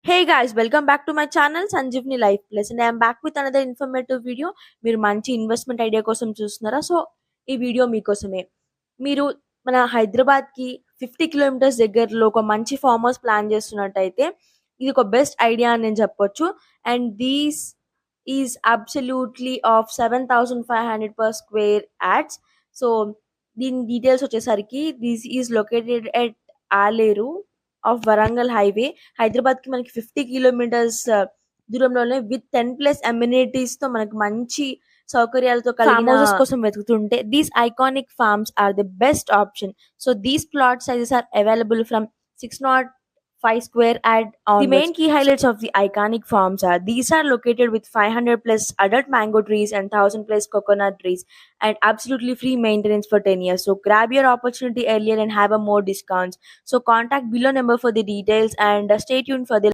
Hey guys, welcome back to my channel Sanjeevni Life Plus and I am back with another informative video. మీరు మంచి investment idea కోసం చూస్తున్నారా? So ఈ video మీకోసమే. మీరు మన హైదరాబాద్కి 50 కిలోమీటర్స్ దగ్గరలో ఒక మంచి ఫార్మ్ హౌస్ ప్లాన్ చేస్తున్నట్టయితే ఇది ఒక బెస్ట్ ఐడియా అని నేను చెప్పొచ్చు. And these is absolutely of 7,500 per square yards. So దీని డీటెయిల్స్ వచ్చేసరికి this is located at Aler of Warangal highway. Hyderabad కి మనకి 50 కిలోమీటర్స్ దూరంలోనే విత్ 10+ అమ్యూనిటీస్ తో మనకి మంచి సౌకర్యాలతో కలిగిన హౌసెస్ కోసం వెతుకుతుంటే these iconic farms are the best option. So these plot sizes are available from 605 square at the main key highlights of the iconic farms are these are located with 500 plus adult mango trees and 1,000 plus coconut trees and absolutely free maintenance for 10 years. So grab your opportunity earlier and have a more discounts. So contact below number for the details and stay tuned for the